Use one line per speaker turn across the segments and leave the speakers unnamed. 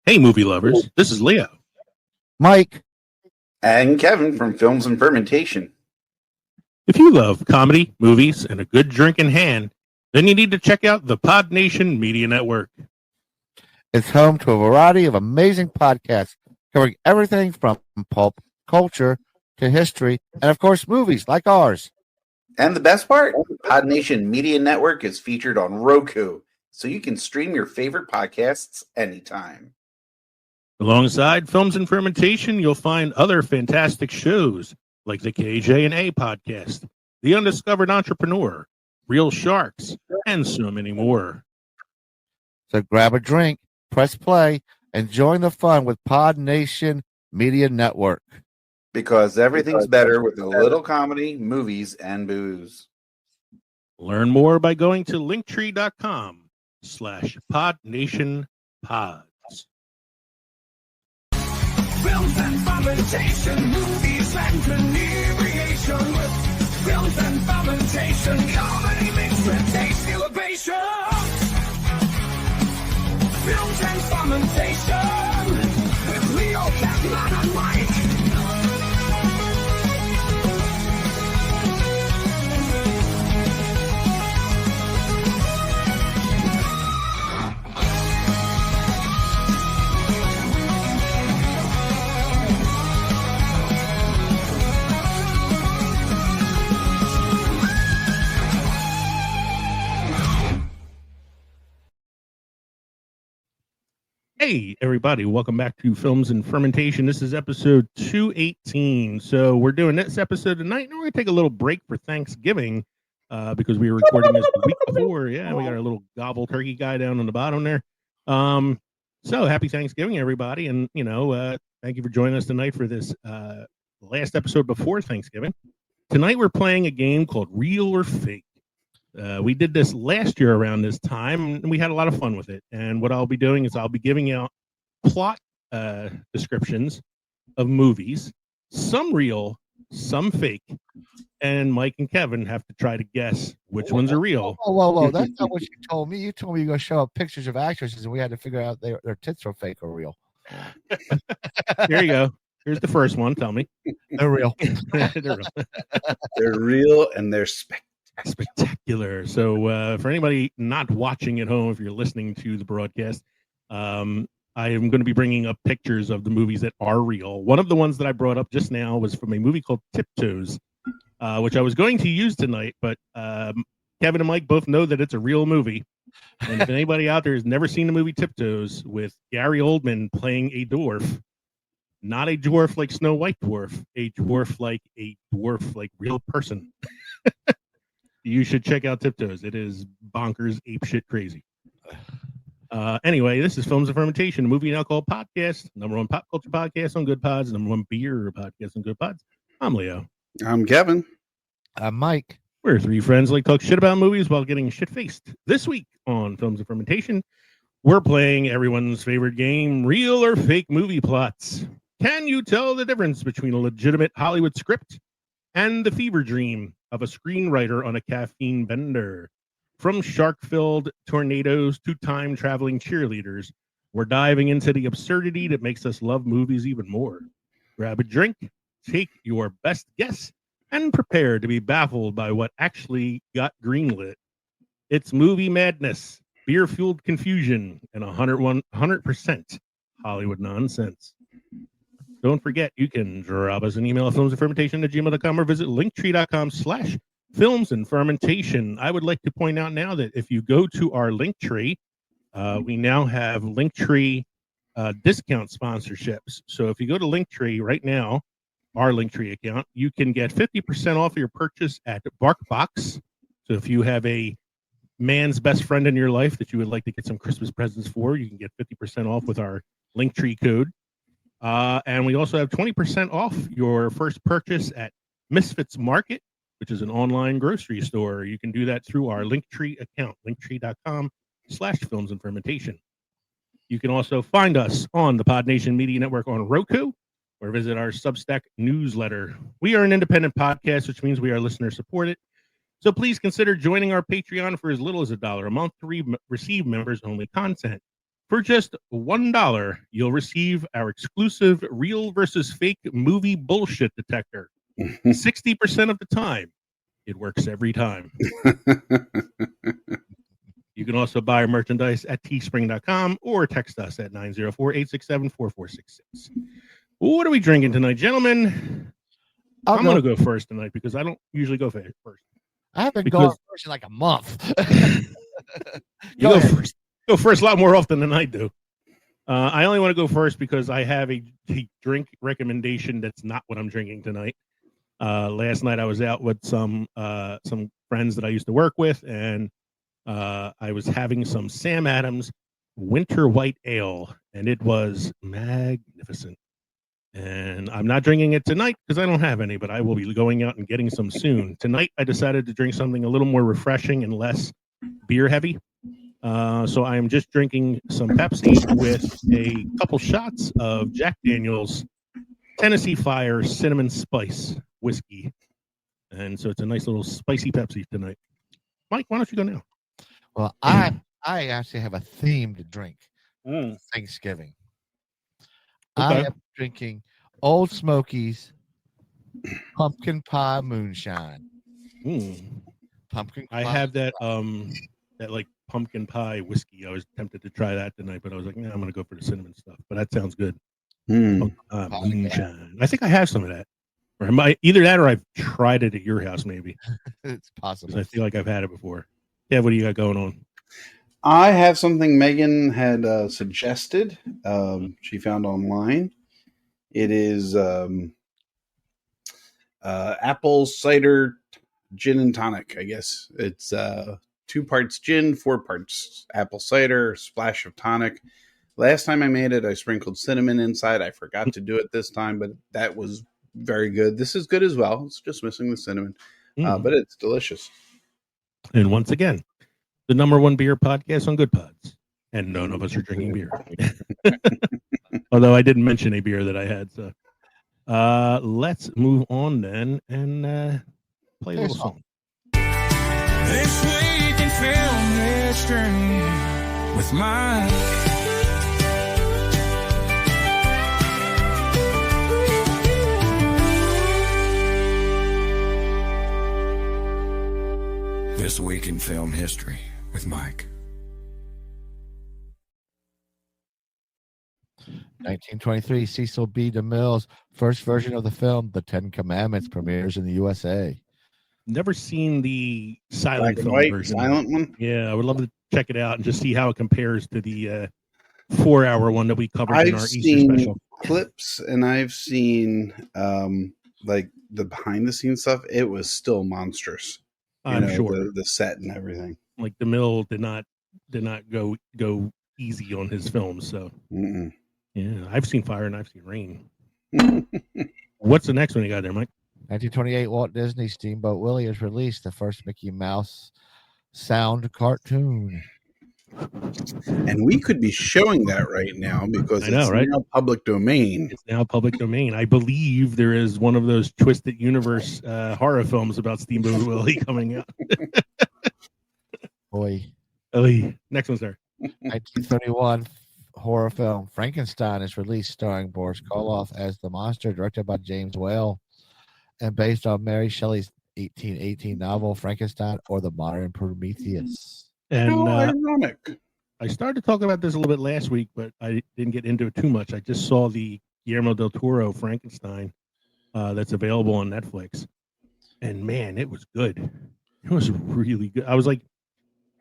Hey, movie lovers, this is Leo.
Mike.
And Kevin from Films and Fermentation.
If you love comedy, movies, and a good drink in hand, then you need to check out the Podnation Media Network.
It's home to a variety of amazing podcasts covering everything from pulp culture to history and, of course, movies like ours.
And the best part, Podnation Media Network is featured on Roku, so you can stream your favorite podcasts anytime.
Alongside Films and Fermentation, you'll find other fantastic shows like the KJ&A podcast, The Undiscovered Entrepreneur, Real Sharks, and so many more.
So grab a drink, press play, and join the fun with Podnation Media Network.
Because everything's better with a little comedy, movies, and booze.
Learn more by going to linktree.com/podnationpods.
Films and fermentation, movies and inebriation. With films and fermentation, comedy mixed with taste elevation. Films and fermentation, with Leo, Kevin, and Mike.
Hey, everybody. Welcome back to Films and Fermentation. This is episode 218. So we're doing this episode tonight, and we're going to take a little break for Thanksgiving because we were recording this the week before. Yeah, we got our little gobble turkey guy down on the bottom there. So happy Thanksgiving, everybody. And, thank you for joining us tonight for this last episode before Thanksgiving. Tonight, we're playing a game called Real or Fake. We did this last year around this time, and we had a lot of fun with it. And what I'll be doing is I'll be giving out plot descriptions of movies, some real, some fake, and Mike and Kevin have to try to guess which ones are real.
Whoa. That's not what you told me. You told me you're going to show up pictures of actresses, and we had to figure out their tits are fake or real.
Here you go. Here's the first one. Tell me.
They're real.
They're real.
They're real and they're
Spectacular. So for anybody not watching at home, if you're listening to the broadcast, I am going to be bringing up pictures of the movies that are real. One of the ones that I brought up just now was from a movie called Tiptoes, which I was going to use tonight, but Kevin and Mike both know that it's a real movie. And if anybody out there has never seen the movie Tiptoes with Gary Oldman playing a dwarf, not a dwarf like Snow White dwarf, a dwarf like real person. You should check out Tiptoes. It is bonkers, apeshit crazy. Anyway, this is Films and Fermentation, a movie and alcohol podcast, #1 pop culture podcast on Good Pods, #1 beer podcast on Good Pods. I'm Leo.
I'm Kevin.
I'm Mike.
We're three friends like talk shit about movies while getting shit-faced. This week on Films and Fermentation, we're playing everyone's favorite game, Real or Fake Movie Plots. Can you tell the difference between a legitimate Hollywood script and the fever dream of a screenwriter on a caffeine bender? From shark-filled tornadoes to time-traveling cheerleaders, we're diving into the absurdity that makes us love movies even more. Grab a drink, take your best guess, and prepare to be baffled by what actually got greenlit. It's movie madness, beer-fueled confusion, and 100% Hollywood nonsense. Don't forget, you can drop us an email at filmsandfermentation@gmail.com or visit linktree.com/filmsandfermentation. I would like to point out now that if you go to our Linktree, we now have Linktree discount sponsorships. So if you go to Linktree right now, our Linktree account, you can get 50% off your purchase at BarkBox. So if you have a man's best friend in your life that you would like to get some Christmas presents for, you can get 50% off with our Linktree code. And we also have 20% off your first purchase at Misfits Market, which is an online grocery store. You can do that through our Linktree account, linktree.com/filmsandfermentation. You can also find us on the Podnation Media Network on Roku or visit our Substack newsletter. We are an independent podcast, which means we are listener supported. So please consider joining our Patreon for as little as $1 a month to receive members-only content. For just $1, you'll receive our exclusive real versus fake movie bullshit detector. 60% of the time, it works every time. You can also buy our merchandise at teespring.com or text us at 904-867-4466. What are we drinking tonight, gentlemen? I'm going to go first tonight because I don't usually go first.
I haven't gone first in like a month.
You go first a lot more often than I do. I only want to go first because I have a drink recommendation that's not what I'm drinking tonight. Last night I was out with some friends that I used to work with, and I was having some Sam Adams Winter White Ale, and it was magnificent. And I'm not drinking it tonight because I don't have any, but I will be going out and getting some soon. Tonight I decided to drink something a little more refreshing and less beer heavy. So I am just drinking some Pepsi with a couple shots of Jack Daniel's Tennessee Fire Cinnamon Spice Whiskey. And so it's a nice little spicy Pepsi tonight. Mike, why don't you go now?
Well, I actually have a themed drink. Thanksgiving. Okay. I am drinking Old Smoky's Pumpkin Pie Moonshine. Pumpkin pie.
I have that like pumpkin pie whiskey. I was tempted to try that tonight, but I was like, I'm gonna go for the cinnamon stuff. But that sounds good. Moonshine. I think I have some of that. Or either that or I've tried it at your house, maybe.
It's possible.
I feel like I've had it before. Yeah, what do you got going on?
I have something Megan had suggested. She found online. It is apple cider gin and tonic, I guess. It's 2 parts gin, 4 parts apple cider, splash of tonic. Last time I made it, I sprinkled cinnamon inside. I forgot to do it this time, but that was very good. This is good as well. It's just missing the cinnamon, but it's delicious.
And once again, the #1 beer podcast on Good Pods, and none of us are drinking beer. Although I didn't mention a beer that I had. So let's move on then and play a little song.
This week in film history with Mike. This week in film history with Mike.
1923, Cecil B. DeMille's first version of the film, The 10 Commandments, premieres in the USA.
Never seen the silent film version.
Silent one?
Yeah, I would love to check it out and just see how it compares to the 4-hour one that we covered in our Easter special.
Clips, and I've seen like the behind the scenes stuff. It was still monstrous.
I'm sure
the set and everything.
Like DeMille did not go easy on his films. So yeah, I've seen Fire and I've seen Rain. What's the next one you got there, Mike?
1928, Walt Disney Steamboat Willie is released, the first Mickey Mouse sound cartoon.
And we could be showing that right now because it's now public domain.
It's now public domain. I believe there is one of those Twisted Universe horror films about Steamboat Willie coming out.
Boy.
Next one's there.
1931 horror film Frankenstein is released, starring Boris Karloff as the monster, directed by James Whale, and based on Mary Shelley's 1818 novel Frankenstein or the Modern Prometheus.
And
ironic.
I started talking about this a little bit last week, but I didn't get into it too much. I just saw the Guillermo del Toro Frankenstein that's available on Netflix. And man, it was good. It was really good. I was like,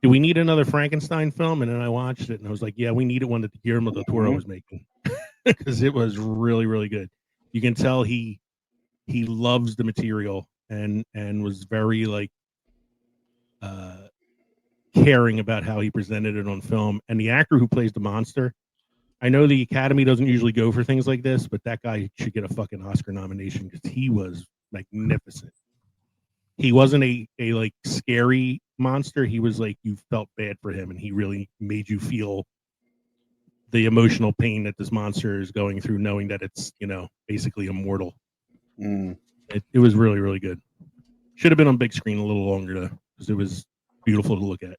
do we need another Frankenstein film? And then I watched it and I was like, yeah, we needed one that Guillermo del Toro was making because it was really, really good. You can tell he loves the material and was very like caring about how he presented it on film. And the actor who plays the monster, I know the Academy doesn't usually go for things like this, but that guy should get a fucking Oscar nomination because he was magnificent. He wasn't a like scary monster. He was like, you felt bad for him and he really made you feel the emotional pain that this monster is going through, knowing that it's, basically immortal. It was really, really good. Should have been on big screen a little longer though, because it was beautiful to look at.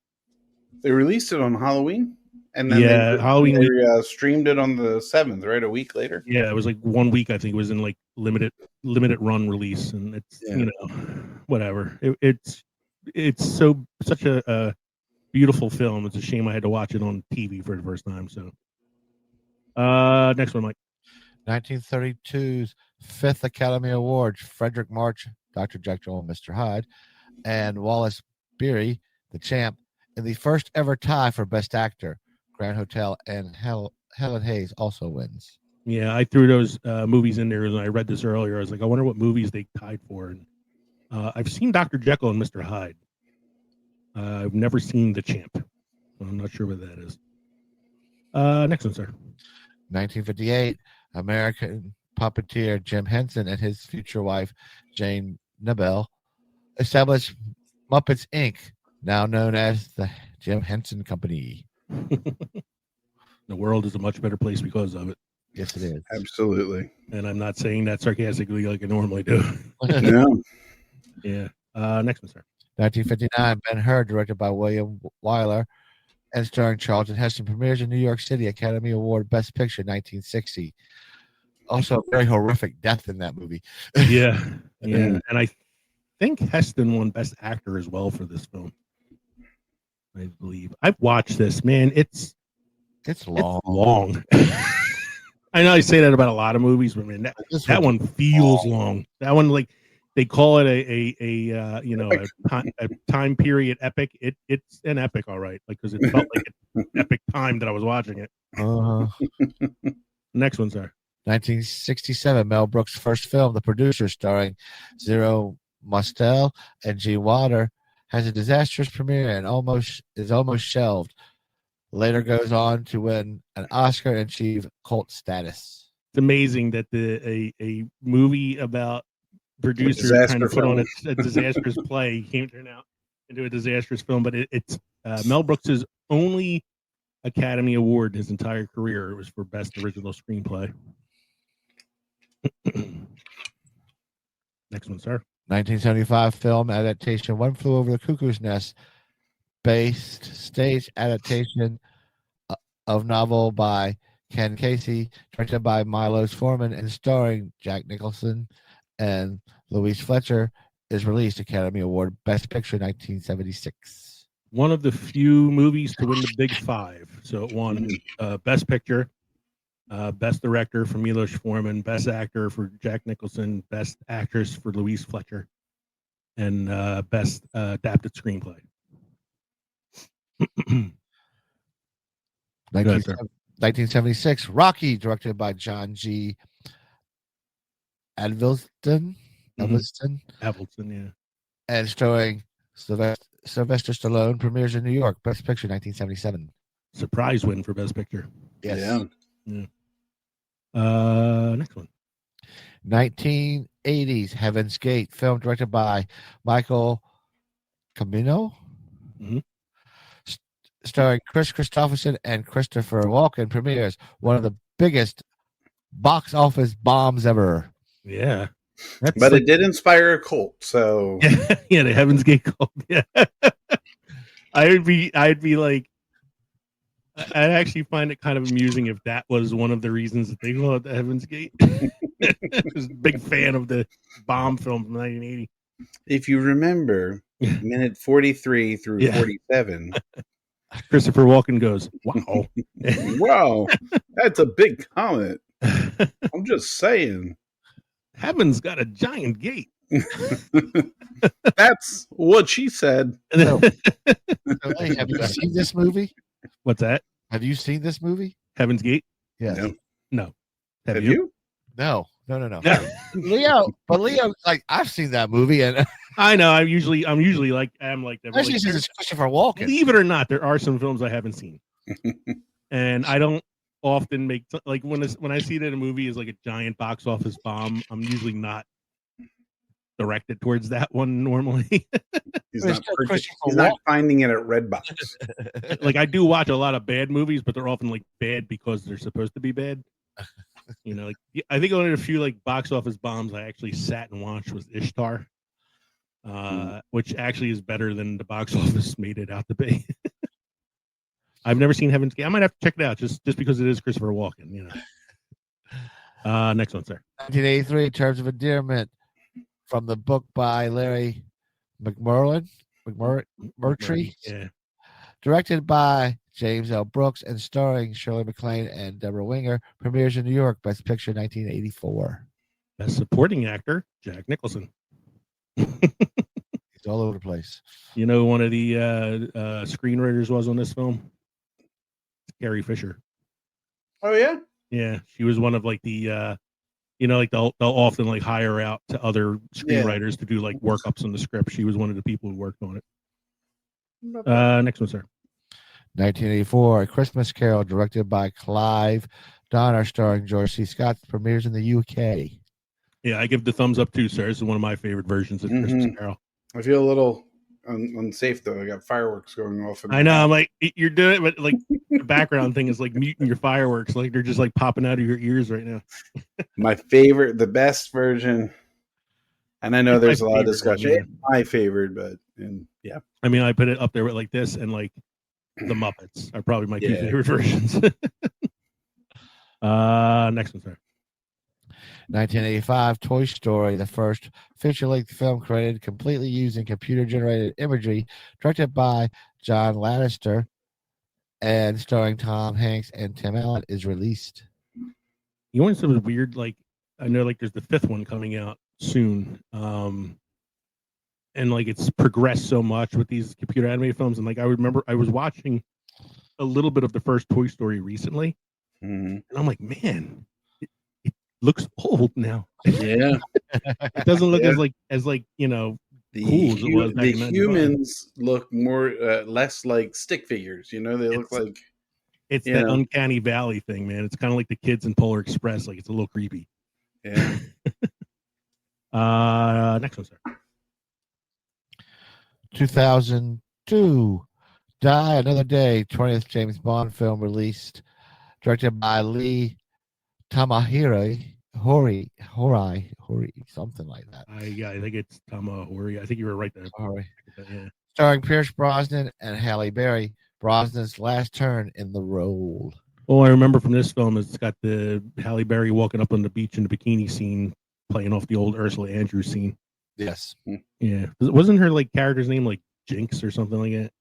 They released it on Halloween? And then
Yeah, Halloween week.
they streamed it on the 7th, right? A week later.
Yeah, it was like 1 week. I think it was in like limited run release, and it's whatever. It's such a beautiful film. It's a shame I had to watch it on TV for the first time. So, next one, Mike.
1932's 5th Academy Award, Frederick March, Dr. Jekyll and Mr. Hyde, and Wallace Beery, the champ, in the first ever tie for Best Actor. Grand Hotel and Helen Hayes also wins.
Yeah, I threw those movies in there, and I read this earlier. I was like, I wonder what movies they tied for. And I've seen Dr. Jekyll and Mr. Hyde. I've never seen The Champ. I'm not sure what that is. Next one, sir.
1958, American puppeteer Jim Henson and his future wife, Jane Nabel, established Muppets, Inc., now known as the Jim Henson Company.
The world is a much better place because of it.
Yes, it is.
Absolutely.
And I'm not saying that sarcastically like I normally do.
No.
Yeah. Next one, sir.
1959, Ben-Hur, directed by William Wyler and starring Charlton Heston, premieres in New York City, Academy Award Best Picture, 1960. Also, a very horrific death in that movie.
Yeah. Yeah. And I think Heston won Best Actor as well for this film. I believe. I've watched this, man. It's long. I know I say that about a lot of movies, but man, that one feels long. That one, like, they call it a time period epic. It's an epic, all right, like, because it felt like an epic time that I was watching it. Next one, sir.
1967, Mel Brooks' first film, The Producer, starring Zero Mostel and G. Water, has a disastrous premiere and is almost shelved. Later goes on to win an Oscar and achieve cult status.
It's amazing that a movie about producers trying to put on a disastrous play came turn out into a disastrous film. But it's Mel Brooks' only Academy Award his entire career. It was for Best Original Screenplay. Next one, sir.
1975 film adaptation, One Flew Over the Cuckoo's Nest, based stage adaptation of novel by Ken Casey, directed by Milos Forman, and starring Jack Nicholson and Louise Fletcher, is released. Academy Award Best Picture, 1976.
One of the few movies to win the Big Five. So it won Best Picture, Best Director for Milos Forman, Best Actor for Jack Nicholson, Best Actress for Louise Fletcher, and Best Adapted Screenplay.
1976, Rocky, directed by John G. Avildsen,
yeah.
And starring Sylvester Stallone, premieres in New York. Best Picture, 1977.
Surprise win for Best Picture.
Yes.
Yeah. Next one.
1980s, Heaven's Gate, film directed by Michael Cimino.
Mm-hmm.
Starring Chris Christopherson and Christopher Walken, premieres. One of the biggest box office bombs ever.
Yeah.
But it did inspire a cult, so
yeah, the Heaven's Gate cult. Yeah. I'd be like, I'd actually find it kind of amusing if that was one of the reasons that they call it the Heaven's Gate. I was a big fan of the bomb film from 1980.
If you remember, minute 43 through 47,
Christopher Walken goes, "Wow,
wow, that's a big comment." I'm just saying,
heaven's got a giant gate.
That's what she said.
So, hey, have you seen this movie?
What's that?
Have you seen this movie?
Heaven's Gate?
Yes.
No.
Have you?
No. Leo, like, I've seen that movie, and
I know. I'm usually like
especially since it's Christopher Walken.
Believe it or not, there are some films I haven't seen, and I don't often make like when I see that a movie is like a giant box office bomb. I'm usually not directed towards that one normally.
He's not finding it at Redbox.
Like, I do watch a lot of bad movies, but they're often like bad because they're supposed to be bad. You know, like, I think only a few like box office bombs I actually sat and watched was Ishtar, which actually is better than the box office made it out to be. I've never seen Heaven's Gate. I might have to check it out just because it is Christopher Walken. You know. Next one, sir.
1983, Terms of Endearment, from the book by Larry McMurtry,
Yeah.
directed by James L. Brooks and starring Shirley MacLaine and Deborah Winger, premieres in New York, Best Picture 1984.
Best supporting actor, Jack Nicholson.
He's all over the place.
You know, one of the screenwriters was on this film? Carrie Fisher.
Oh yeah.
Yeah, she was one of like the you know, like they'll often like hire out to other screenwriters to do like workups on the script. She was one of the people who worked on it. Next one, sir.
1984, A Christmas Carol, directed by Clive Donner, starring George C. Scott, premieres in the UK.
Yeah, I give the thumbs up too, sir. This is one of my favorite versions of Christmas Carol.
I feel a little unsafe though. I got fireworks going off.
I know. I'm like, you're doing it, but like the background thing is like muting your fireworks. Like they're just like popping out of your ears right now.
My favorite, the best version. And I know
It's
there's a
my
lot of
favorite
discussion.
one,
It's my favorite, but yeah.
I mean, I put it up there with like this and like the Muppets are probably my two
Yeah.
favorite versions. Next one, sir.
1985, Toy Story, the first feature-length film created completely using computer-generated imagery, directed by John Lasseter and starring Tom Hanks and Tim Allen, is released.
You want something weird? Like, I know like there's the fifth one coming out soon. And like it's progressed so much with these computer animated films. And like I remember I was watching a little bit of the first Toy Story recently, and I'm like, man, it looks old now.
Yeah.
It doesn't look as like you know
The,
cool as it was back
the
in 95.
humans look more less like stick figures, you know, they look like
It's that uncanny valley thing, man. It's kind of like the kids in Polar Express. Like it's a little creepy.
yeah.
Next one, sir.
2002, Die Another Day, 20th James Bond film released, directed by Lee Tamahori, something like that.
I think it's Tamahori. I think you were right there.
Sorry.
Yeah.
Starring Pierce Brosnan and Halle Berry, Brosnan's last turn in the role.
All I remember from this film is it's got the Halle Berry walking up on the beach in the bikini scene, playing off the old Ursula Andrews scene.
Yes.
Yeah. Wasn't her like character's name like Jinx or something like that?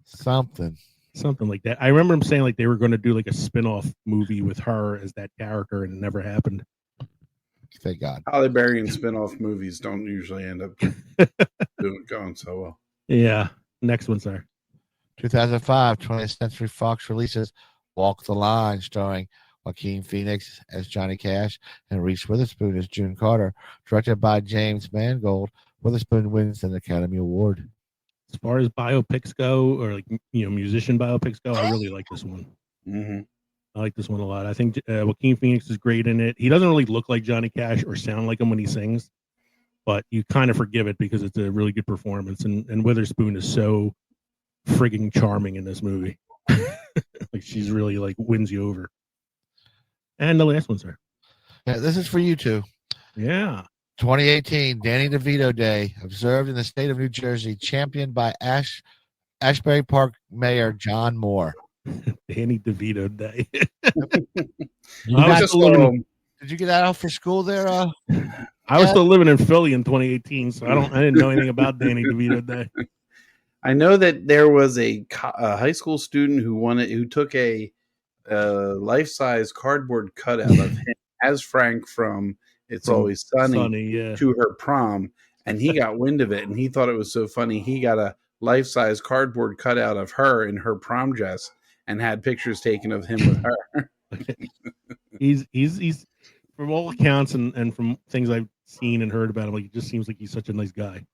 Something
like that. I remember him saying like they were going to do like a spin-off movie with her as that character, and it never happened.
Thank God.
Halle Berry and spin-off movies don't usually end up going so well.
Yeah. Next one, sir.
2005, 20th Century Fox releases Walk the Line, starring Joaquin Phoenix as Johnny Cash and Reese Witherspoon as June Carter, directed by James Mangold. Witherspoon wins an Academy Award.
As far as biopics go, or like musician biopics go, I really like this one.
Mm-hmm.
I like this one a lot. I think Joaquin Phoenix is great in it. He doesn't really look like Johnny Cash or sound like him when he sings, but you kind of forgive it because it's a really good performance. And Witherspoon is so frigging charming in this movie. Like she's really like wins you over. And the last one, sir.
Yeah, this is for you two.
Yeah.
2018, Danny DeVito Day, observed in the state of New Jersey, championed by Ashbury Park Mayor John Moore.
Danny DeVito Day.
Did you get that out for school there?
I was still living in Philly in 2018, so I didn't know anything about Danny DeVito Day.
I know that there was a high school student who took a life-size cardboard cutout of him as Frank from It's Always Sunny to her prom, and he got wind of it, and he thought it was so funny. He got a life-size cardboard cutout of her in her prom dress and had pictures taken of him with her.
He's from all accounts and from things I've seen and heard about him, like it just seems like he's such a nice guy.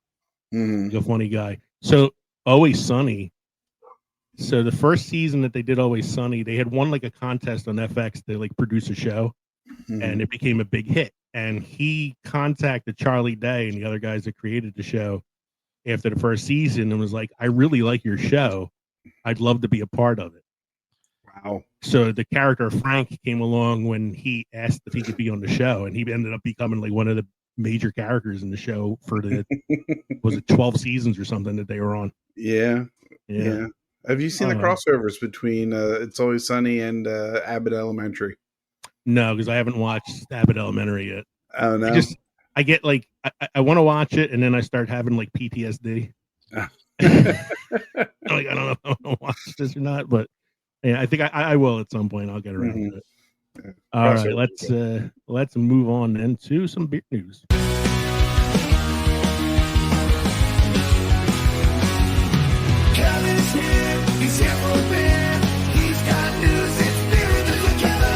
Mm-hmm.
He's a funny guy. So Always Sunny. So the first season that they did Always Sunny, they had won like a contest on FX to like produce a show, and it became a big hit. And he contacted Charlie Day and the other guys that created the show after the first season and was like, I really like your show. I'd love to be a part of it.
Wow.
So the character Frank came along when he asked if he could be on the show, and he ended up becoming like one of the major characters in the show for the was it 12 seasons or something that they were on.
Yeah. Have you seen the crossovers between It's Always Sunny and Abbott Elementary?
No, because I haven't watched Abbott Elementary yet.
Oh no.
I get like I want to watch it, and then I start having like PTSD.
Ah.
Like I don't know if I want to watch this or not, but yeah, I think I will at some point. I'll get around to it.
Yeah.
All right, let's move on then to some beer news.
Kevin's here, he's here for beer. He's got news, it's beer and news with Kevin.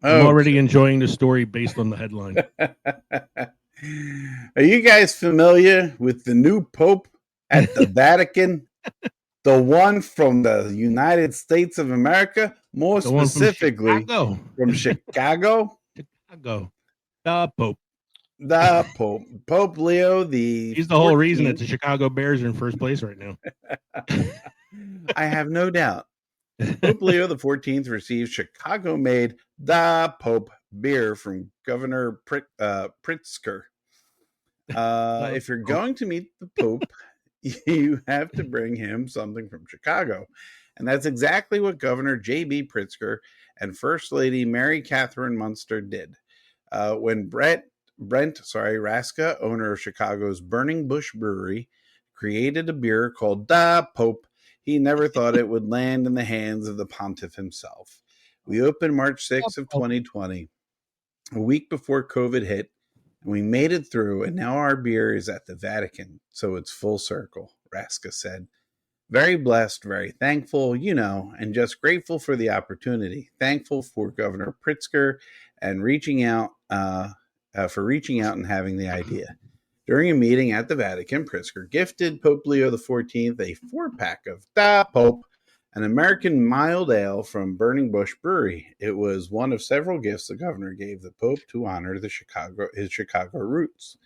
I'm already enjoying the story based on the headline.
Are you guys familiar with the new Pope at the Vatican? The one from the United States of America, more specifically from Chicago.
Chicago. The Pope.
The Pope. Pope Leo the
He's the whole reason that the Chicago Bears are in first place right now.
I have no doubt. Pope Leo the 14th received Chicago-made The Pope beer from Governor Pritzker. If you're going to meet the Pope, you have to bring him something from Chicago. And that's exactly what Governor J.B. Pritzker and First Lady Mary Catherine Munster did. When Brent Raska, owner of Chicago's Burning Bush Brewery, created a beer called The Pope, he never thought it would land in the hands of the pontiff himself. We opened March 6th of 2020, a week before COVID hit, and we made it through, and now our beer is at the Vatican, so it's full circle, Raska said. Very blessed, very thankful, and just grateful for the opportunity. Thankful for Governor Pritzker and reaching out and having the idea. During a meeting at the Vatican, Pritzker gifted Pope Leo XIV a 4-pack of The Pope, an American mild ale from Burning Bush Brewery. It was one of several gifts the governor gave the Pope to honor his Chicago roots.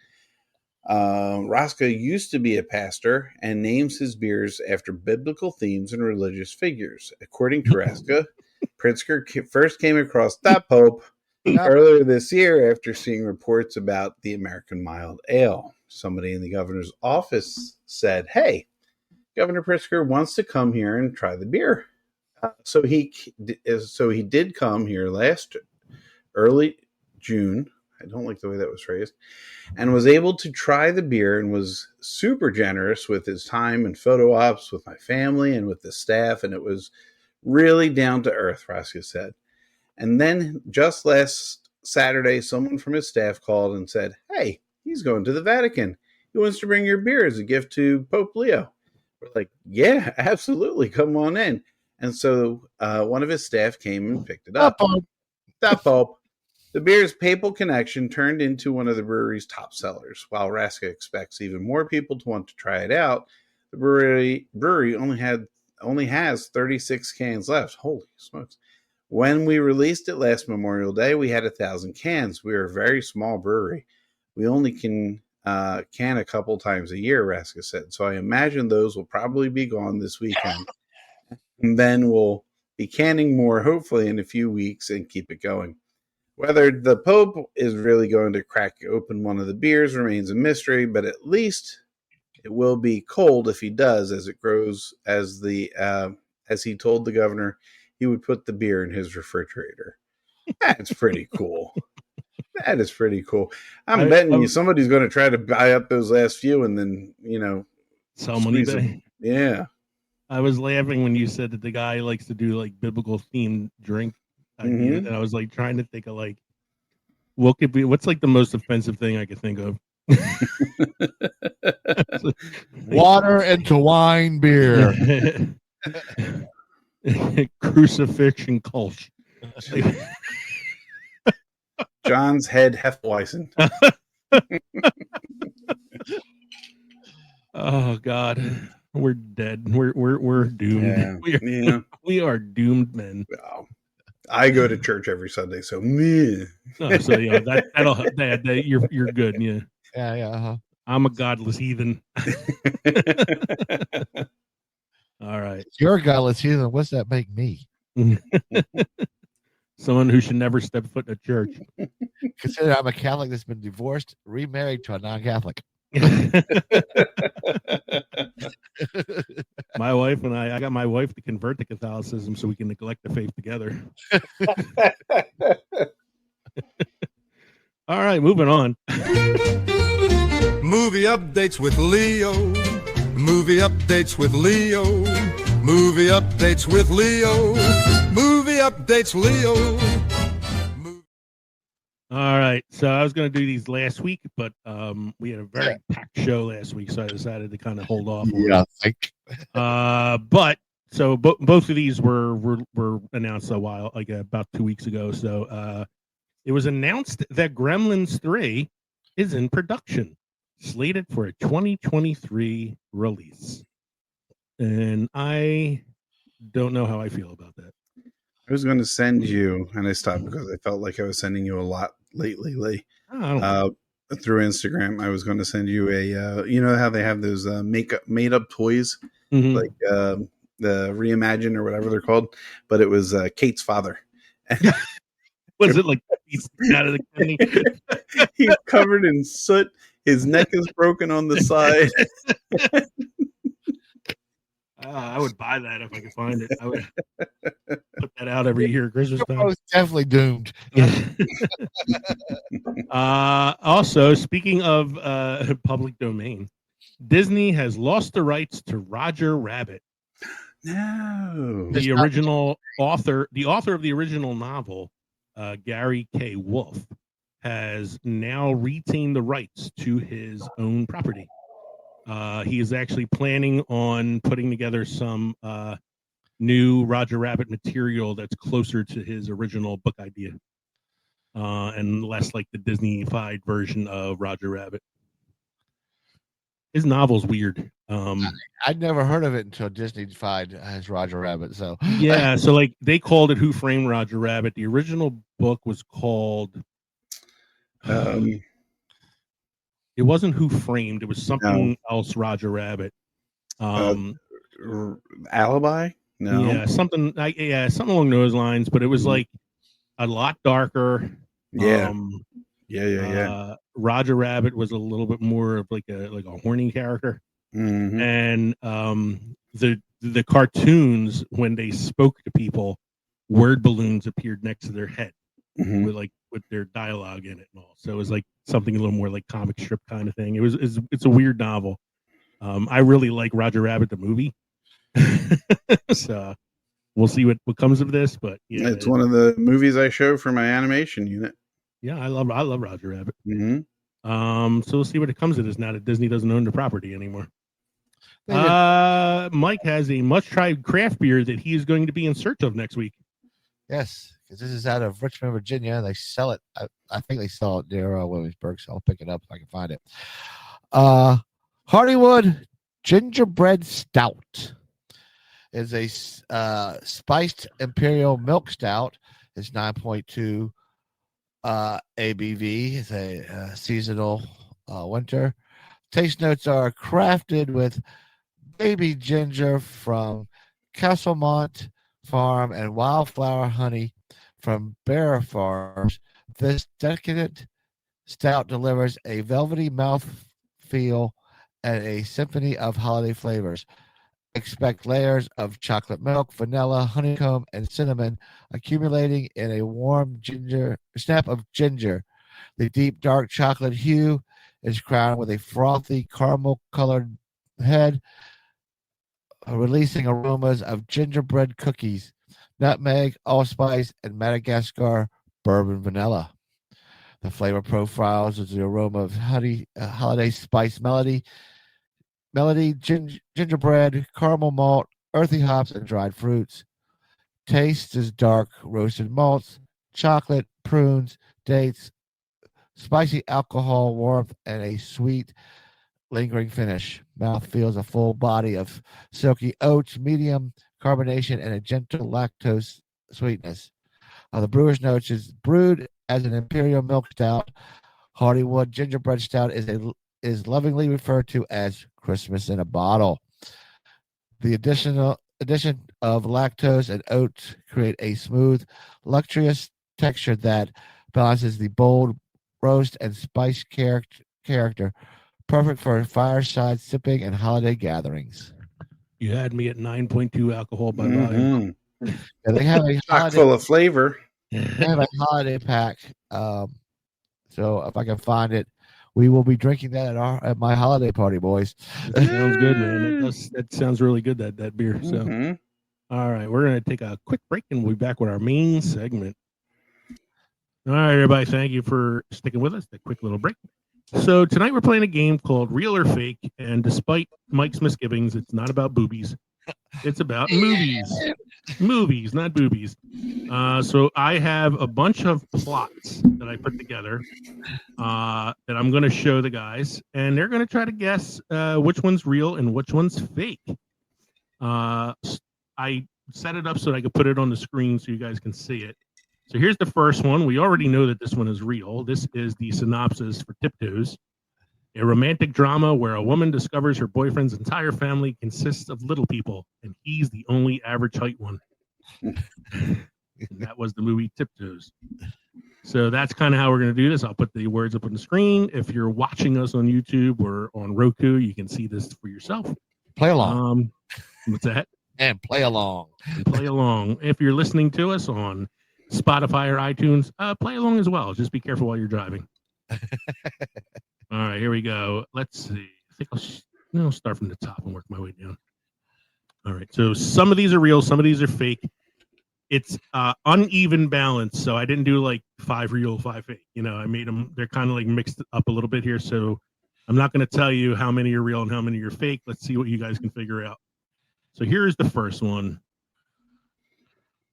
Raska used to be a pastor and names his beers after biblical themes and religious figures. According to Raska, Pritzker first came across The Pope earlier this year after seeing reports about the American mild ale. Somebody in the governor's office said, "Hey, Governor Pritzker wants to come here and try the beer." So he did come here early June. I don't like the way that was phrased, and was able to try the beer and was super generous with his time and photo ops with my family and with the staff. And it was really down to earth, Raska said. And then just last Saturday, someone from his staff called and said, "Hey, he's going to the Vatican. He wants to bring your beer as a gift to Pope Leo." We're like, "Yeah, absolutely. Come on in." And so one of his staff came and picked it up. The Pope. The beer's papal connection turned into one of the brewery's top sellers. While Raska expects even more people to want to try it out, the brewery only has 36 cans left. Holy smokes. When we released it last Memorial Day, we had 1,000 cans. We are a very small brewery. We only can can a couple times a year, Raska said. So I imagine those will probably be gone this weekend. And then we'll be canning more, hopefully, in a few weeks and keep it going. Whether the Pope is really going to crack open one of the beers remains a mystery, but at least it will be cold if he does as it grows, as he told the governor he would put the beer in his refrigerator. That's pretty cool. That is pretty cool. I'm betting you somebody's going to try to buy up those last few and then,
sell them on eBay.
Yeah.
I was laughing when you said that the guy likes to do like biblical themed drink. And I was like trying to think of like, what's like the most offensive thing I could think of?
Water into wine beer.
Crucifixion Kolsch.
John's head Hefeweizen.
Oh God, we're dead. We're doomed.
Yeah.
We are doomed men.
Wow. I go to church every Sunday, so meh.
Oh, so you're good. Yeah.
Yeah. Uh-huh.
I'm a godless heathen. All right.
You're a godless heathen. What's that make me?
Someone who should never step foot in a church.
Consider I'm a Catholic that's been divorced, remarried to a non-Catholic.
My wife and I got my wife to convert to Catholicism so we can neglect the faith together. All right, moving on.
Movie updates with Leo. Movie updates with Leo. Movie updates with Leo. Movie updates Leo.
All right, so I was going to do these last week, but we had a very packed show last week, so I decided to kind of hold off.
Yeah, I think.
But so both of these were announced a while, like about 2 weeks ago. So it was announced that Gremlins 3 is in production, slated for a 2023 release, and I don't know how I feel about that.
I was going to send you, and I stopped because I felt like I was sending you a lot lately, Lee. Through Instagram. I was going to send you a, you know how they have those made up toys, like the Reimagine or whatever they're called, but it was Kate's father.
Was it like he's out of the kidney?
He's covered in soot. His neck is broken on the side.
I would buy that if I could find it. I would put that out every year at Christmas
I
time.
was definitely doomed.
Also, speaking of public domain, Disney has lost the rights to Roger Rabbit.
No.
The original author, of the original novel, Gary K. Wolfe, has now retained the rights to his own property. He is actually planning on putting together some new Roger Rabbit material that's closer to his original book idea, and less like the Disney-fied version of Roger Rabbit. His novel's weird.
I'd never heard of it until Disney-fied as Roger Rabbit. So
yeah, so like they called it Who Framed Roger Rabbit. The original book was called it wasn't Who Framed, it was something else Roger Rabbit.
Alibi? No.
Yeah, something along those lines, but it was like a lot darker.
Yeah.
Roger Rabbit was a little bit more of like a horny character.
Mm-hmm.
And the cartoons, when they spoke to people, word balloons appeared next to their head with their dialogue in it and all. So it was like something a little more like comic strip kind of thing. It's a weird novel. I really like Roger Rabbit the movie. So we'll see what comes of this, but yeah,
it's one of the movies I show for my animation unit.
Yeah, I love Roger Rabbit.
Mm-hmm.
So we'll see what it comes of this now that Disney doesn't own the property anymore. Mike has a much-tried craft beer that he is going to be in search of next week.
Yes, because this is out of Richmond, Virginia. They sell it. I think they sell it near Williamsburg, so I'll pick it up if I can find it. Hardywood Gingerbread Stout is a spiced imperial milk stout. It's 9.2 ABV. It's a seasonal winter. Taste notes are crafted with baby ginger from Castlemont Farm and wildflower honey from Bearer Farms. This decadent stout delivers a velvety mouth feel and a symphony of holiday flavors. Expect layers of chocolate milk, vanilla, honeycomb, and cinnamon accumulating in a warm snap of ginger. The deep dark chocolate hue is crowned with a frothy caramel-colored head, releasing aromas of gingerbread cookies, nutmeg, allspice, and Madagascar bourbon vanilla. The flavor profiles is the aroma of honey, holiday spice melody, gingerbread, caramel malt, earthy hops, and dried fruits. Taste is dark roasted malts, chocolate, prunes, dates, spicy alcohol warmth, and a sweet, lingering finish. Mouth feels a full body of silky oats, medium carbonation, and a gentle lactose sweetness. The brewer's notes is brewed as an imperial milk stout. Hardywood Gingerbread Stout is lovingly referred to as Christmas in a bottle. The addition of lactose and oats create a smooth, luxurious texture that balances the bold roast and spice character, perfect for fireside sipping and holiday gatherings.
You had me at 9.2 alcohol by volume.
Yeah, they have a
Chock full of flavor.
they have a holiday pack. So if I can find it, we will be drinking that at my holiday party, boys.
That sounds good, man. That sounds really good, that beer. So, all right, we're going to take a quick break and we'll be back with our main segment. All right, everybody, thank you for sticking with us. That quick little break. So tonight we're playing a game called Real or Fake, and despite Mike's misgivings, it's not about boobies. It's about movies. Movies, not boobies. So I have a bunch of plots that I put together that I'm going to show the guys, and they're going to try to guess which one's real and which one's fake. I set it up so that I could put it on the screen so you guys can see it. So here's the first one. We already know that this one is real. This is the synopsis for Tiptoes, a romantic drama where a woman discovers her boyfriend's entire family consists of little people, and he's the only average height one. And that was the movie Tiptoes. So that's kind of how we're going to do this. I'll put the words up on the screen. If you're watching us on YouTube or on Roku, you can see this for yourself.
Play along.
What's that?
And play along.
Play along. If you're listening to us on Spotify or iTunes, play along as well. Just be careful while you're driving. All right, here we go. Let's see. I think I'll start from the top and work my way down. All right, so some of these are real, some of these are fake. It's uneven balance, so I didn't do like 5 real, 5 fake. I made them, they're kind of like mixed up a little bit here, so I'm not going to tell you how many are real and how many are fake. Let's see what you guys can figure out. So here's the first one.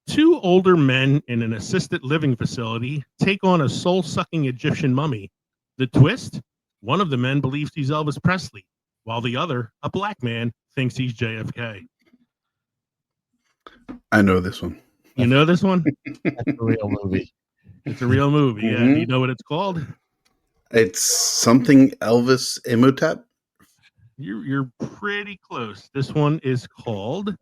2 older men in an assisted living facility take on a soul-sucking Egyptian mummy. The twist? One of the men believes he's Elvis Presley, while the other, a black man, thinks he's JFK.
I know this one.
You know this one?
That's a real movie.
It's a real movie.
Mm-hmm.
Yeah. Do you know what it's called?
It's something Elvis Imhotep.
You're pretty close. This one is called,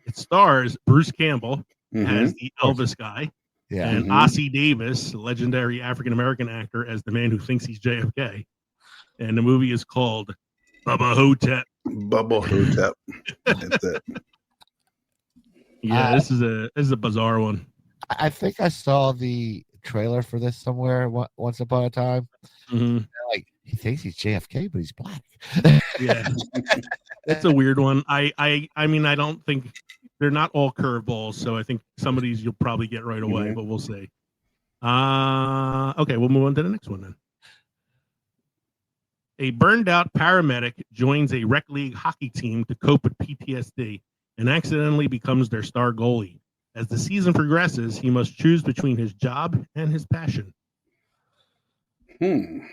it stars Bruce Campbell as the Elvis guy, and Ossie Davis, legendary African-American actor, as the man who thinks he's JFK. And the movie is called Bubba Hotep.
Bubba Hotep. That's it.
Yeah, this is a bizarre one.
I think I saw the trailer for this somewhere once upon a time.
Mm-hmm.
Like, he thinks he's JFK, but he's black.
Yeah, that's a weird one. I mean, I don't think they're not all curveballs, so I think some of these you'll probably get right away, but we'll see. Okay, we'll move on to the next one then. A burned out paramedic joins a rec league hockey team to cope with PTSD and accidentally becomes their star goalie. As the season progresses, he must choose between his job and his passion.
It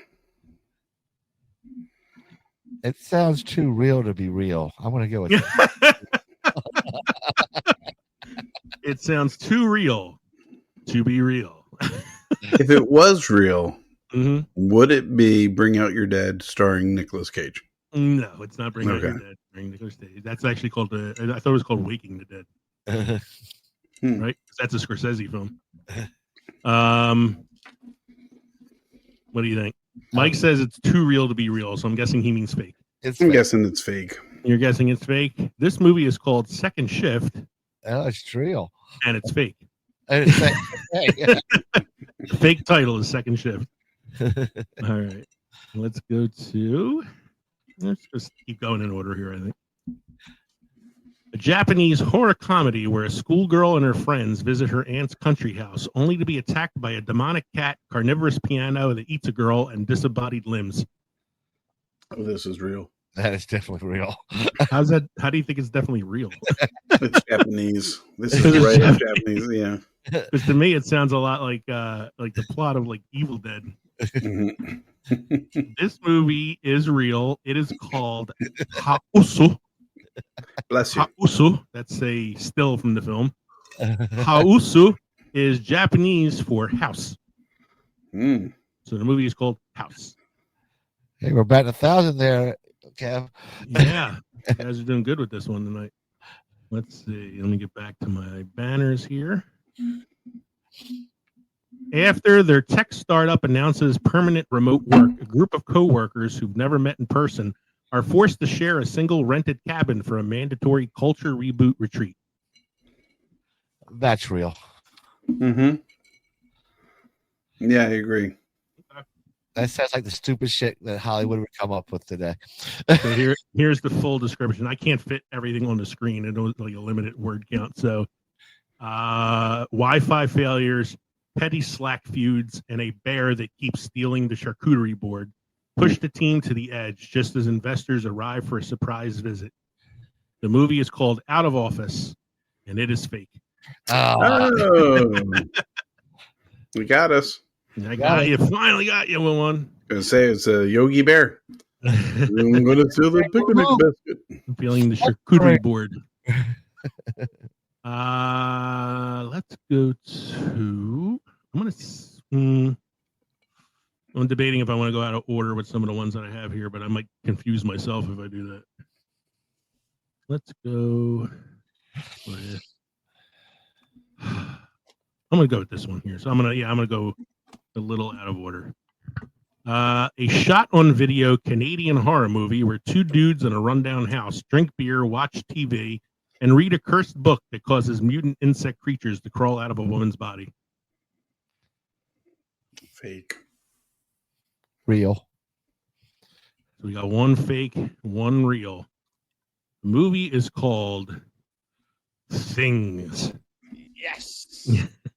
sounds too real to be real. I'm going to go with
It sounds too real to be real.
If it was real,
Mm-hmm.
would it be Bring Out Your Dead starring Nicolas Cage?
No, it's not Bring Out Your Dead. That's actually called I thought it was called Waking the Dead. Right? That's a Scorsese film. What do you think? Mike says it's too real to be real, so I'm guessing he means fake.
I'm guessing it's fake.
You're guessing it's fake? This movie is called Second Shift.
Oh, it's real.
And it's fake.
And it's
Fake title is Second Shift. All right. Let's just keep going in order here, I think. A Japanese horror comedy where a schoolgirl and her friends visit her aunt's country house only to be attacked by a demonic cat, carnivorous piano that eats a girl, and disembodied limbs.
Oh, this is real.
That is definitely real.
How do you think it's definitely real?
It's Japanese. This is right in Japanese, yeah.
Because to me, it sounds a lot like the plot of like Evil Dead. This movie is real. It is called Hausu.
Bless you.
Hausu. That's a still from the film. Hausu is Japanese for house. So the movie is called House.
Hey, we're batting 1,000 there, Kev.
Yeah, you guys are doing good with this one tonight. Let's see. Let me get back to my banners here. After their tech startup announces permanent remote work, a group of co-workers who've never met in person are forced to share a single rented cabin for a mandatory culture reboot retreat.
That's real.
Mm-hmm. Yeah, I agree.
That sounds like the stupid shit that Hollywood would come up with today.
So here's the full description. I can't fit everything on the screen. It was like a limited word count. So Wi-Fi failures, petty Slack feuds, and a bear that keeps stealing the charcuterie board push the team to the edge just as investors arrive for a surprise visit. The movie is called Out of Office, and it is fake.
Oh. We got us.
I got you. Finally got you with one.
Gonna say it's a Yogi Bear. I'm gonna steal the picnic biscuit.
I'm feeling the charcuterie board. Let's go to. I'm debating if I want to go out of order with some of the ones that I have here, but I might confuse myself if I do that. Let's go with. I'm gonna go with this one here. So I'm gonna go a little out of order. A shot on video Canadian horror movie where two dudes in a rundown house drink beer, watch TV, and read a cursed book that causes mutant insect creatures to crawl out of a woman's body.
Fake.
Real.
So we got one fake, one real. The movie is called Things.
Yes.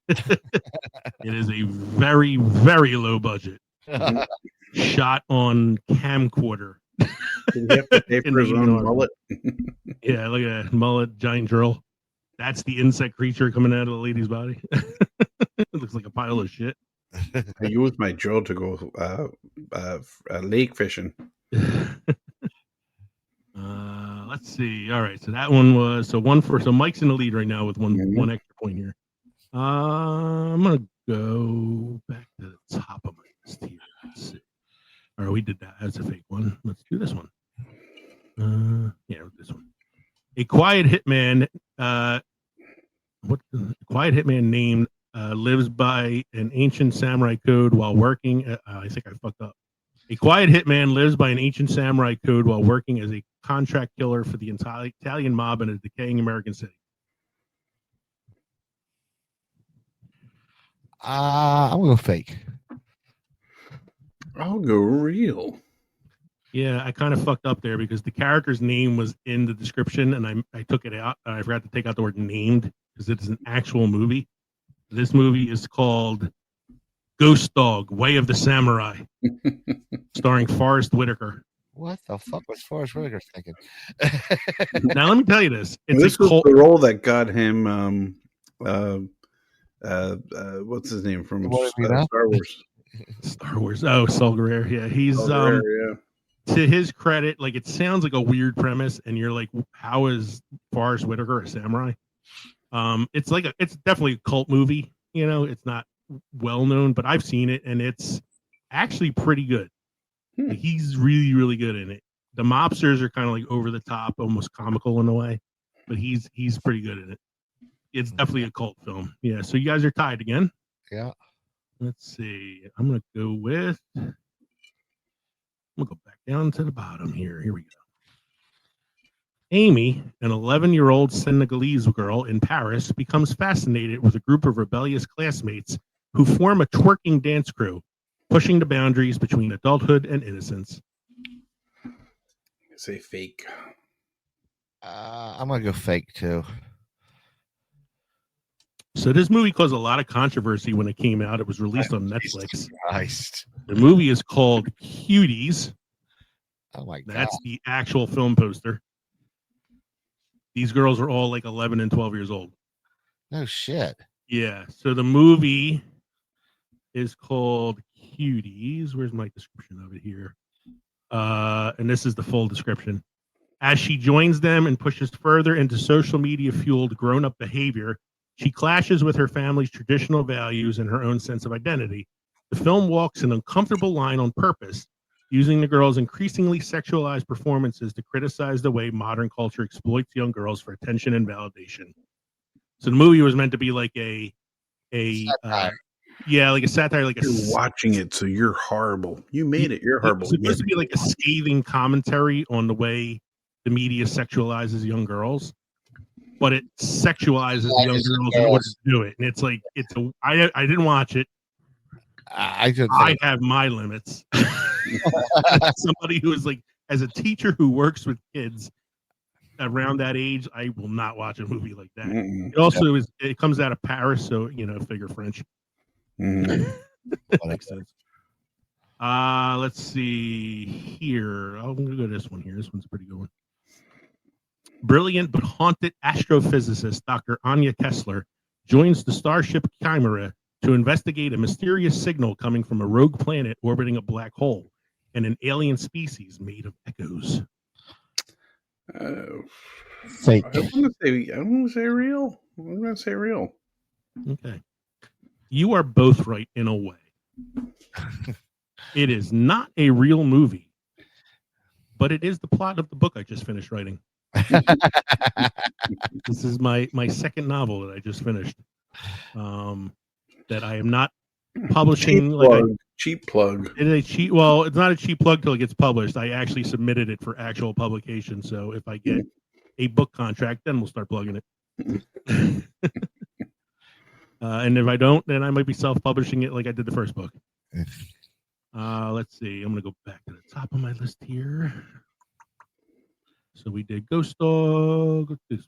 It is a very, very low budget shot on camcorder.
Did he have to pay for his own mullet?
Yeah, like a mullet, giant drill. That's the insect creature coming out of the lady's body. It looks like a pile of shit.
I used my drill to go lake fishing.
Let's see. All right, so that one was so Mike's in the lead right now with one extra point here. I'm gonna go back to the top of my list here. Let's see. All right, we did that. That's a fake one. Let's do this one. This one. A quiet hitman. Quiet hitman named lives by an ancient samurai code while working. I think I fucked up. A quiet hitman lives by an ancient samurai code while working as a contract killer for the Italian mob in a decaying American city.
I'm gonna go fake.
I'll go real.
Yeah, I kind of fucked up there because the character's name was in the description and I took it out. I forgot to take out the word named because it is an actual movie. This movie is called Ghost Dog, Way of the Samurai, starring Forrest Whitaker.
What the fuck was Forrest Whitaker thinking?
Now, let me tell you this.
This was the role that got him, what's his name from Star Wars?
Star Wars. Oh, Saul Guerrero. Yeah, he's to his credit, like it sounds like a weird premise, and you're like, how is Forrest Whitaker a samurai? It's definitely a cult movie. You know, it's not well known, but I've seen it, and it's actually pretty good. Like, he's really, really good in it. The mobsters are kind of like over the top, almost comical in a way, but he's pretty good in it. It's definitely a cult film. Yeah. So you guys are tied again.
Yeah.
Let's see. I'm gonna go back down to the bottom here. Here we go. Amy, an 11-year-old Senegalese girl in Paris, becomes fascinated with a group of rebellious classmates who form a twerking dance crew, pushing the boundaries between adulthood and innocence.
Say fake.
I'm gonna go fake too.
So this movie caused a lot of controversy when it came out. It was released on Netflix.
Christ.
The movie is called Cuties.
Oh my god.
That's the actual film poster. These girls are all like 11 and 12 years old.
No shit.
Yeah. So the movie is called Cuties. Where's my description of it here? And this is the full description. As she joins them and pushes further into social media fueled grown-up behavior, she clashes with her family's traditional values and her own sense of identity. The film walks an uncomfortable line on purpose, using the girls' increasingly sexualized performances to criticize the way modern culture exploits young girls for attention and validation. So the movie was meant to be like a Yeah, like a satire, like a
You're watching it, so you're horrible. You made it. You're horrible.
It's supposed to be like a scathing commentary on the way the media sexualizes young girls, but it sexualizes the young girls in order to do it. And it's like I didn't watch it.
I
have my limits. Somebody who is like, as a teacher who works with kids around that age, I will not watch a movie like that. It also it comes out of Paris, so figure French.
that makes sense.
Let's see here. I'm gonna go to this one here. This one's a pretty good one. Brilliant but haunted astrophysicist Dr. Anya Kessler joins the starship Chimera to investigate a mysterious signal coming from a rogue planet orbiting a black hole and an alien species made of echoes.
Fake.
I want to say real. I'm going to say real.
Okay. You are both right in a way. It is not a real movie, but it is the plot of the book I just finished writing. This is my second novel that I just finished. That I am not publishing.
Cheap plug.
It is a cheap. Well, it's not a cheap plug till it gets published. I actually submitted it for actual publication. So if I get a book contract, then we'll start plugging it. And if I don't, then I might be self-publishing it like I did the first book. Let's see. I'm going to go back to the top of my list here. So we did Ghost Dog. What's this one?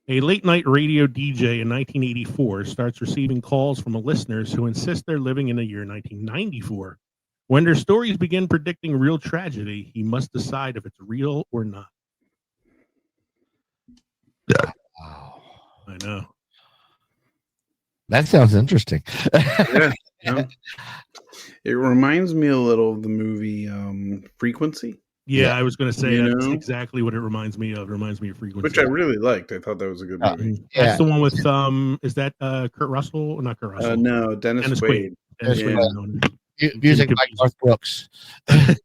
A late-night radio DJ in 1984 starts receiving calls from listeners who insist they're living in the year 1994. When their stories begin predicting real tragedy, he must decide if it's real or not.
Wow.
I know.
That sounds interesting.
Yeah. It reminds me a little of the movie Frequency.
Yeah, I was going to say that's exactly what it reminds me of. It reminds me of Frequency,
which I really liked. I thought that was a good movie.
That's the one with is that Kurt Russell or not Kurt Russell?
No, Dennis Quaid.
Music by Garth Brooks.
It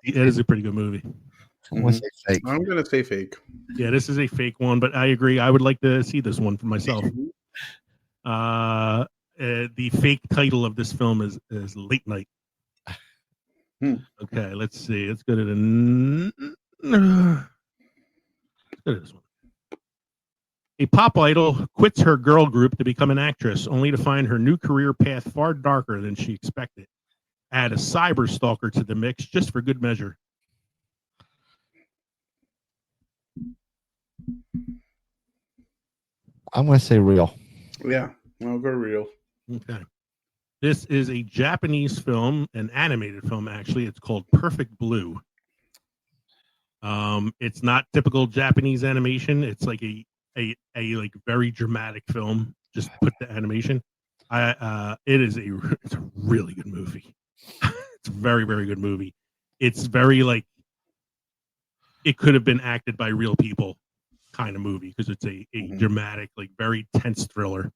is a pretty good movie.
I'm going
to say fake.
Yeah, this is a fake one, but I agree. I would like to see this one for myself. The fake title of this film is Late Night. Okay, let's see. Let's go to this one. A pop idol quits her girl group to become an actress, only to find her new career path far darker than she expected. Add a cyber stalker to the mix just for good measure.
I'm going to say real.
Yeah, I'll go real.
Okay. This is a Japanese film, an animated film, actually. It's called Perfect Blue. It's not typical Japanese animation. It's like a like very dramatic film. Just put the animation. It's a really good movie. It's a very, very good movie. It's very like it could have been acted by real people kind of movie because it's a dramatic, like very tense thriller.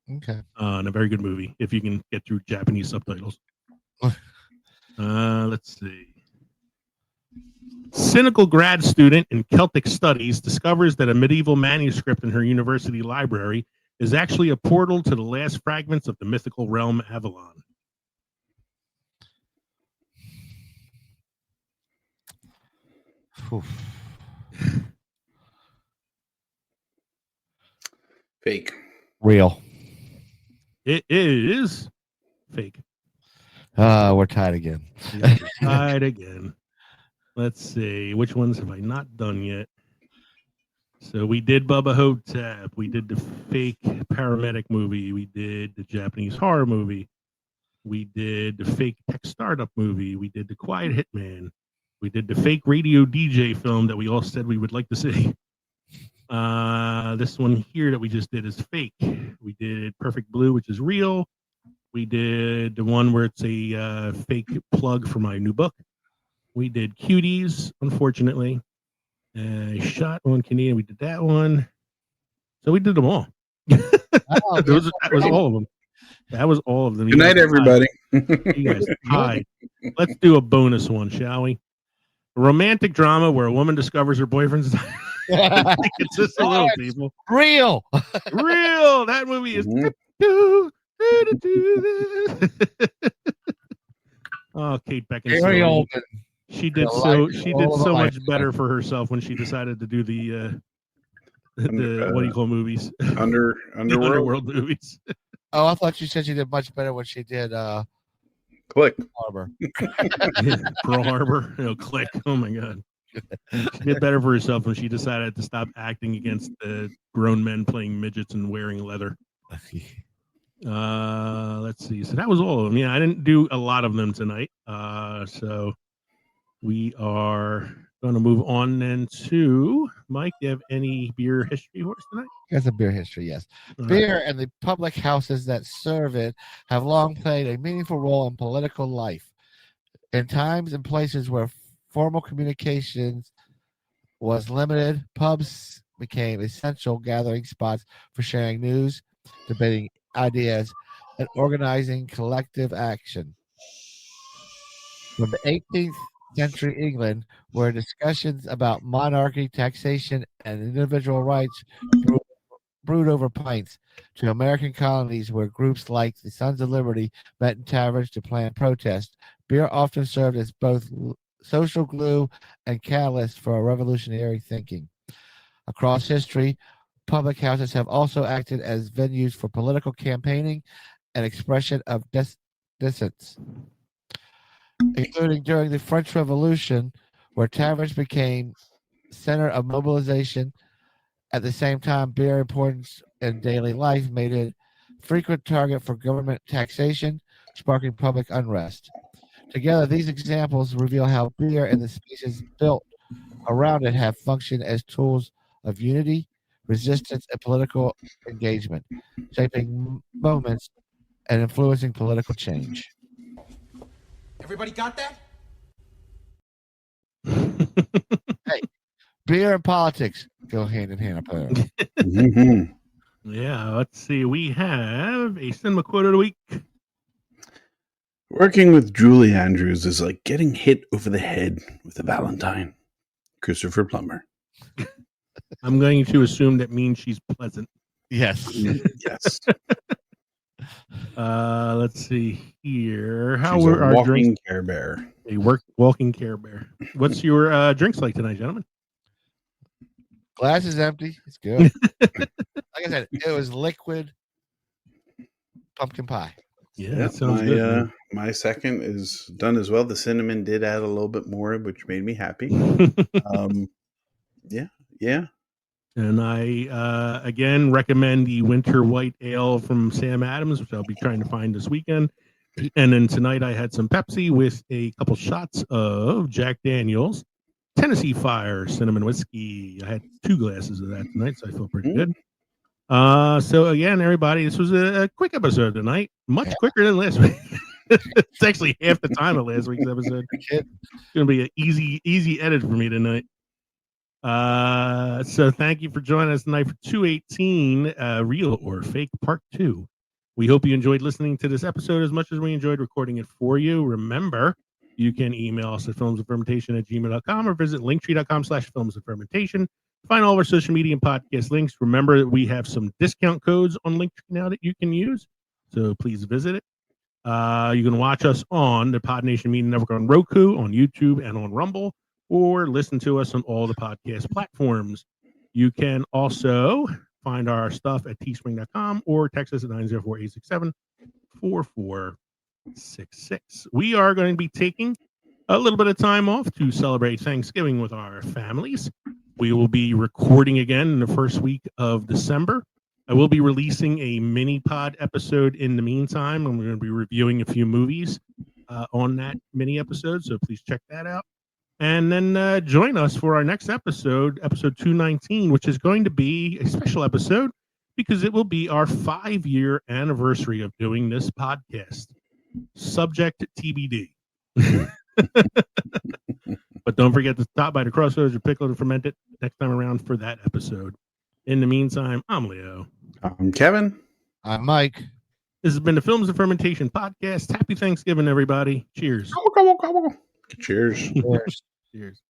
Okay.
And a very good movie if you can get through Japanese subtitles. Let's see. Cynical grad student in Celtic studies discovers that a medieval manuscript in her university library is actually a portal to the last fragments of the mythical realm Avalon.
Fake.
Real.
It is fake.
We're tied again.
Tied again. Let's see. Which ones have I not done yet? So we did Bubba Hotep. We did the fake paramedic movie. We did the Japanese horror movie. We did the fake tech startup movie. We did the Quiet Hitman. We did the fake radio DJ film that we all said we would like to see. This one here that we just did is fake. We did Perfect Blue, which is real. We did the one where it's a fake plug for my new book. We did Cuties, unfortunately. Shot on Canadian. We did that one. So we did them all. That was all of them. That was all of them.
Good night, everybody.
You guys tied. Let's do a bonus one, shall we? A romantic drama where a woman discovers her boyfriend's It's just a little, people.
Real.
Real. That movie is.
Mhm.
Oh, Kate
Gary
Beckinsale.
Oldman.
She did
The
so.
life-
She
all
did
of a
so much
lifetime.
better for herself when she decided to do the
Under-
what do you call movies? The
Underworld.
Underworld movies.
Oh, I thought you said she did much better when she did
Click.
Harbor.
Pearl Harbor. Click. Oh my god. She did better for herself when she decided to stop acting against grown men playing midgets and wearing leather. Let's see. So that was all of them. Yeah, I didn't do a lot of them tonight. So we are going to move on then to Mike. Do you have any beer history for us tonight?
That's a beer history, yes.
All right.
Beer and the public houses that serve it have long played a meaningful role in political life. In times and places where formal communications was limited, pubs became essential gathering spots for sharing news, debating ideas, and organizing collective action. From the 18th century England, where discussions about monarchy, taxation, and individual rights brewed over pints, to American colonies where groups like the Sons of Liberty met in taverns to plan protests, beer often served as both social glue and catalyst for revolutionary thinking. Across history, public houses have also acted as venues for political campaigning and expression of dissents, including during the French Revolution, where taverns became center of mobilization. At the same time, beer importance in daily life made it frequent target for government taxation, sparking public unrest. Together, these examples reveal how beer and the spaces built around it have functioned as tools of unity, resistance, and political engagement, shaping moments and influencing political change.
Everybody got that?
Beer and politics go hand in hand, apparently.
Mhm.
Yeah, let's see. We have a cinema quote of the week.
Working with Julie Andrews is like getting hit over the head with a Valentine. Christopher Plummer.
I'm going to assume that means she's pleasant.
Yes.
Yes.
Let's see here. How
She's
were
a
our
walking
drinks?
Care Bear.
A walking Care Bear. What's your drinks like tonight, gentlemen?
Glass is empty. It's good. Like I said, it was liquid pumpkin pie.
Yeah,
Yeah,
that sounds good. man.
my second is done as well. The cinnamon did add a little bit more, which made me happy. Yeah.
And I, again, recommend the Winter White Ale from Sam Adams, which I'll be trying to find this weekend. And then tonight I had some Pepsi with a couple shots of Jack Daniel's Tennessee Fire Cinnamon Whiskey. I had 2 glasses of that tonight, so I feel pretty good. So again, everybody, this was a quick episode tonight. Much quicker than last week. It's actually half the time of last week's episode. It's going to be an easy edit for me tonight. So thank you for joining us tonight for 218 Real or Fake Part 2. We hope you enjoyed listening to this episode as much as we enjoyed recording it for you. Remember, you can email us at filmsandfermentation@gmail.com or visit linktree.com/filmsandfermentation. Find all of our social media and podcast links. Remember that we have some discount codes on Linktree now that you can use, so please visit it. You can watch us on the Podnation Media Network on Roku, on YouTube, and on Rumble, or listen to us on all the podcast platforms. You also find our stuff at teespring.com or text us at 904-867-4466. We are going to be taking a little bit of time off to celebrate Thanksgiving with our families. We will be recording again in the first week of December. I will be releasing a mini pod episode in the meantime, and we're going to be reviewing a few movies on that mini episode, so please check that out. And then join us for our next episode, episode 219, which is going to be a special episode because it will be our 5-year anniversary of doing this podcast. Subject TBD. But don't forget to stop by the Crossroads or Pickle to Ferment It next time around for that episode. In the meantime, I'm Leo.
I'm Kevin.
I'm Mike.
This has been the Films and Fermentation Podcast. Happy Thanksgiving, everybody. Cheers.
Cheers.
Cheers.
Cheers.